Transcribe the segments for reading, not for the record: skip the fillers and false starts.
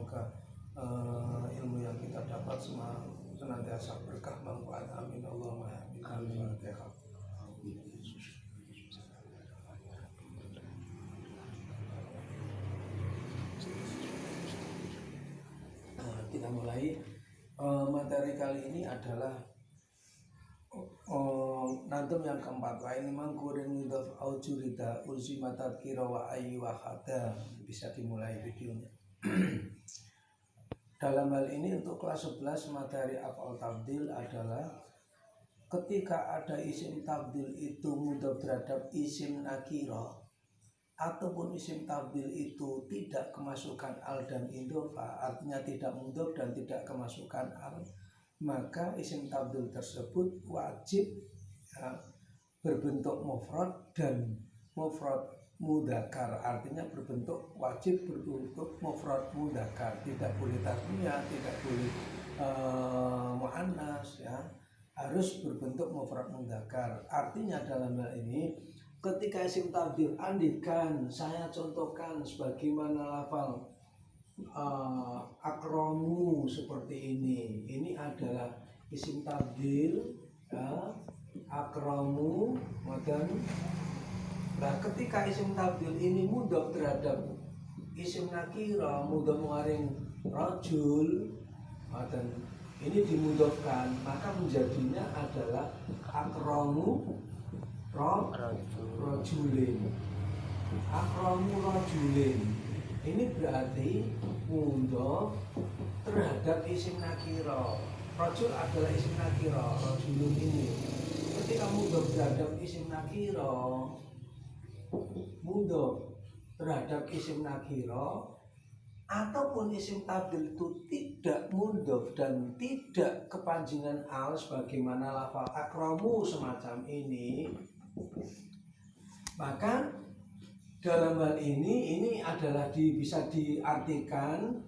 semoga ilmu yang kita dapat senantiasa berkah manfaat. Amin Allahumma amin. Kita mulai. Materi kali ini adalah nantum yang keempat. Wa ini mangkurin mudhaf aujurida ulzimatat kira wa ayyu wa hada. Bisa dimulai videonya. Dalam hal ini untuk kelas 11 materi af'al tabdil adalah ketika ada isim tabdil itu mudhaf terhadap isim nakira ataupun isim tabdil itu tidak kemasukan al dan idhofah, artinya tidak mudhaf dan tidak kemasukan al, maka isim tabdil tersebut wajib berbentuk mufrad dan mufrad mudzakkar, artinya wajib berbentuk mufrad mudzakkar, tidak boleh tasniyah, tidak boleh muannas, harus berbentuk mufrad mudzakkar. Artinya dalam hal ini ketika isim tabdil, andikan saya contohkan sebagaimana lafal akramu seperti ini adalah isim tabdil, akramu dan nah ketika isim tabdil ini mudhaf terhadap isim nakira mudhaf maring rajul dan ini dimudhafkan, maka menjadinya adalah akramu rajulin. Akramu rajulin ini berarti mudhaf terhadap isim nakira. Rajul adalah isim nakira, rajulun ini ketika mudhaf terhadap isim nakira, mudhaf terhadap isim nakira ataupun isim tabdil itu tidak mudhaf dan tidak kepanjangan al sebagaimana lafal akramu semacam ini, maka dalam hal ini adalah bisa diartikan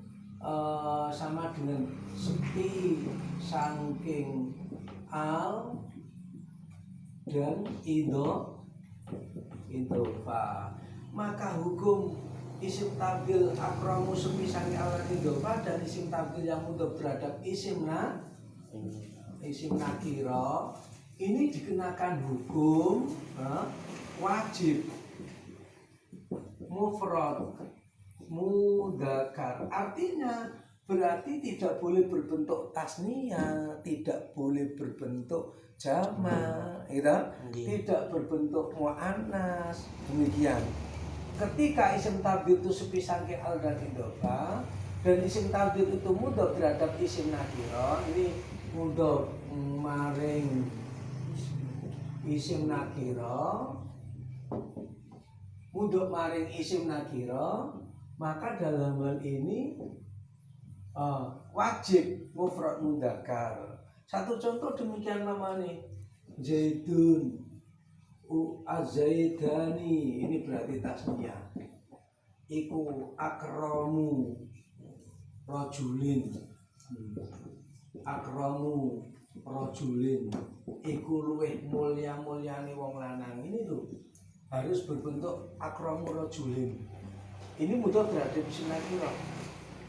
sama dengan sepi, saking, al dan idhofah. Maka hukum isim tabdil akramu sepi, saking, al dan idhofah dan isim tabdil yang mudhaf terhadap isim nakira ini dikenakan hukum wajib mufrad mudzakkar, artinya berarti tidak boleh berbentuk tasniyah, tidak boleh berbentuk jamak, tidak berbentuk muannas. Demikian ketika isim tabdil itu sepi, saking, al dan idhofah dan isim tabdil itu mudhaf terhadap isim nakira, ini mudhaf maring isim nakira, mudhaf maring isim nakira, maka dalam hal ini wajib mufrad mudzakkar. Satu contoh demikian namanya Zaidun, Az-Zaidani, ini berarti tasniyah. Iku akramu rajulin, akramu rajulin, iku luwih mulyane wong lanang. Ini tuh harus berbentuk akramu rajulin. Ini mudhaf terhadap isim nakira,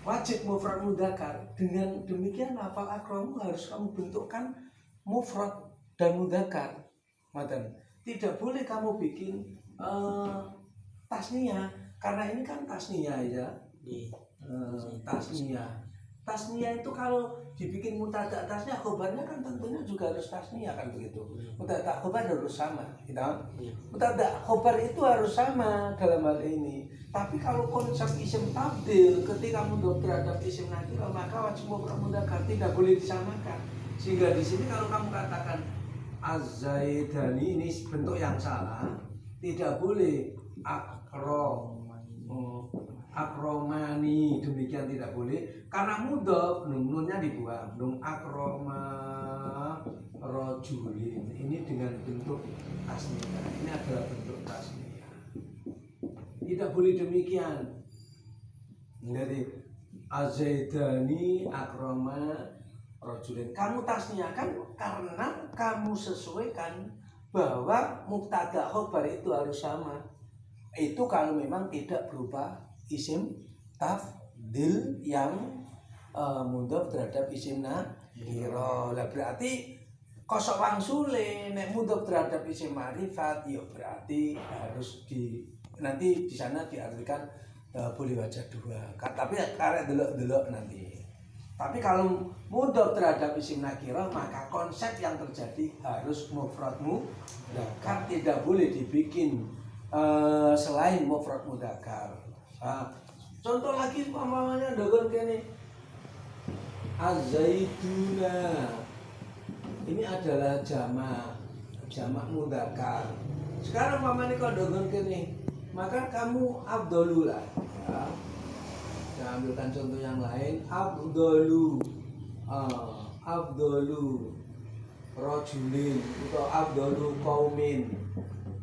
wajib mufrad mudzakkar. Dengan demikian lafal akramu harus kamu bentukkan mufrad dan mudzakkar. Tidak boleh kamu bikin tasniyah, karena ini kan tasniyah ya. Tasniyah itu kalau dibikin mutada tasniyah, khobarnya kan tentunya juga harus tasniyah, kan begitu. Mutada khobar harus sama, mutada khobar itu harus sama dalam hal ini. Tapi kalau konsep isim tabdil ketika mudhaf terhadap isim nakira, maka wajib mufrad mudzakkar, tidak boleh disamakan. Sehingga di sini kalau kamu katakan Az-Zaidani, ini bentuk yang salah, tidak boleh akromani, demikian tidak boleh, karena mudhaf nunnya dibuang, nun akroma rajulin, ini dengan bentuk tasniyah, ini adalah bentuk tasniyah. Tidak boleh demikian. Jadi Az-Zaidani akroma rajulin, kamu tasniyahkan karena kamu sesuaikan bahwa mubtada khobar itu harus sama. Itu kalau memang tidak berupa isim dil yang mudhof terhadap isim nakira. Lah berarti kosok wangsule nek mudhof terhadap isim ma'rifat ya berarti harus nanti di sana diartikan boleh wajah dua. Tapi karek delok-delok nanti. Tapi kalau mudhof terhadap isim nakira maka konsep yang terjadi harus mufrad mudzakkar, tidak boleh dibikin selain mufrad mudzakkar. Contoh lagi umpamanya dogon kene az-zaituna. Ini adalah jamak mudzakkar. Sekarang umpamanya kalau dogon kene maka kamu afdhalu lah ya. Saya ambilkan contoh yang lain, afdhalu rajulin atau afdhalu qaumin.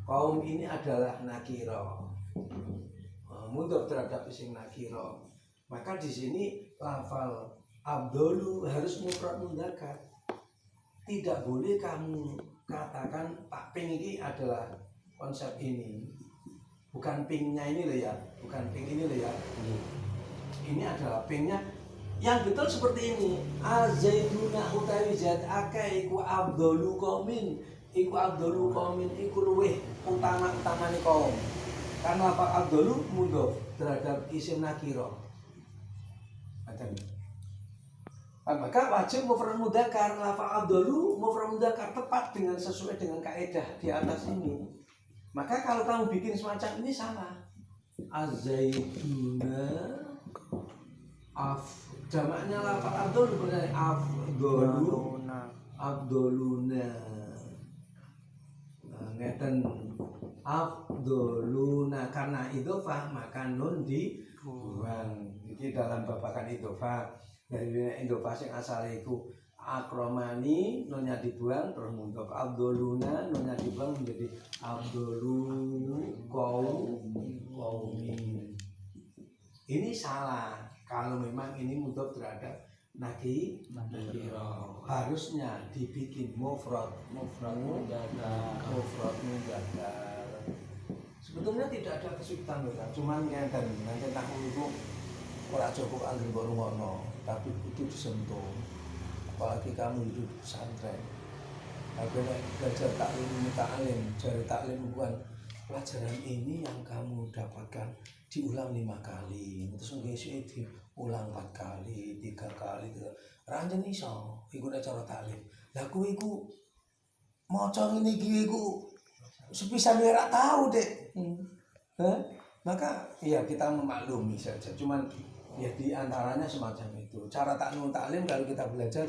Kaum ini adalah nakira. Mudhof terhadap isim nakira. Maka di sini lafal afdhalu harus mufrad mudzakkar. Tidak boleh kamu katakan tak ping ini adalah konsep ini. Bukan pingnya ini loh ya, bukan ping ini loh ya. Ini adalah pingnya yang betul seperti ini. Az-zaituna utawi zat akeh iku afdhalu qaumin. Iku afdhalu qaumin iku luweh utama-utamane kaum. Karena lafal afdhalu mudhof terhadap isim nakira. Maka wajib mufrad mudzakkar. Lafal afdhalu mufrad mudzakkar tepat dengan sesuai dengan kaidah di atas ini. Maka kalau kamu bikin semacam ini salah. Az-zaituna jamaknya lafal afdhalu benar afdhaluna. Ngeten afdhaluna karena idhofah maka nun dibuang. Jadi dalam babakan idhofah dari idhofah sing asale iku akromani nunnya dibuang terus mudhof afdhaluna nunnya dibuang menjadi afdhalu qaumin. Ini salah kalau memang ini mudhof terhadap nakira. Harusnya dibikin mufrad mudzakkar. Sebetulnya tidak ada kesulitan loh, cuman ngeten nanti aku itu ora cukup anggere mbok rungokno, tapi itu disentuh. Apalagi kamu hidup di pesantren. Akhirnya belajar taklim ini taklim, cari taklim bukan pelajaran ini yang kamu dapatkan diulang 5 kali, terus nggih diulang 4 kali, 3 kali, ranjen iso. Iku nek cara taklim. Lah kuwi iku maca ngene iki iku sepisan ora tahu, Dek. Maka ya kita memaklumi saja. Cuman ya di antaranya semacam itu. Cara taklim kalau kita belajar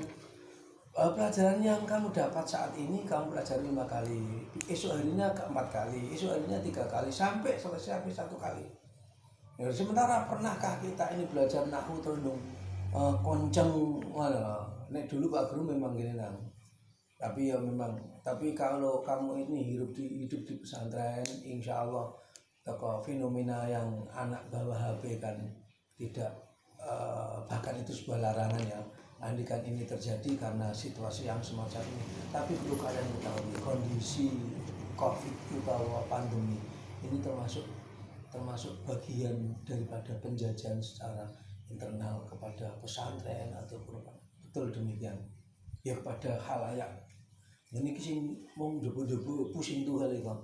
pelajaran yang kamu dapat saat ini kamu pelajari 5 kali, esok harinya 4 kali, esok harinya 3 kali sampai selesai 1 kali. Ya, sementara pernahkah kita ini belajar nahwu terus konceng nek dulu Pak Guru memang gini nang. Tapi ya memang kalau kamu ini hidup di pesantren, insya Allah toko fenomena yang anak bawa HP kan tidak bahkan itu sebuah larangan ya. Andikan ini terjadi karena situasi yang semacam ini. Tapi perlu kalian ketahui kondisi COVID atau pandemi ini termasuk bagian daripada penjajahan secara internal kepada pesantren ataupun betul demikian ya kepada halayak. Ini kisah mau jobo-jobo pusing tuh kali kan.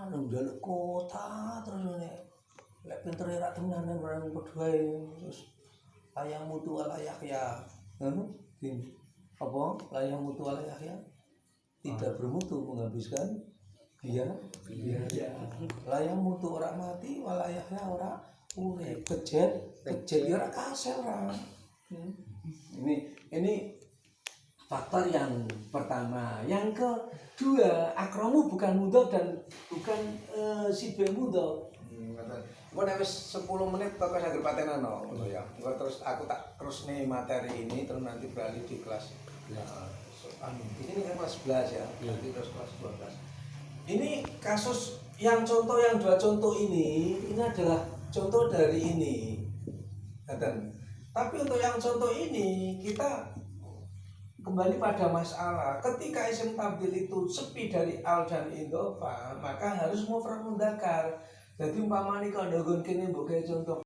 Njaluk kota terus nek lek pinter ra tenanan orang kedua terus layang mutu layak ya. Apa? Layang mutu layak ya. Tidak bermutu menghabiskan biaya. Layang mutu orang mati walayaknya orang urip. Kejet ya ora kasil ora. Ini faktor yang pertama. Yang kedua, akromu bukan mudhof dan bukan sibe mudhof. Kok nek wis 10 menit kok saged patenano ngono ya. Engko terus aku tak terusne materi ini terus nanti beralih di kelas ini kan kelas 11 ya. Nanti terus kelas 12. Ini kasus yang contoh yang 2 contoh ini adalah contoh dari ini. Tapi untuk yang contoh ini kita kembali pada masalah ketika isim tabdil itu sepi dari al dan idhofah maka harus mufrad mudzakkar. Jadi umpamane kalau dogon kene mbok contoh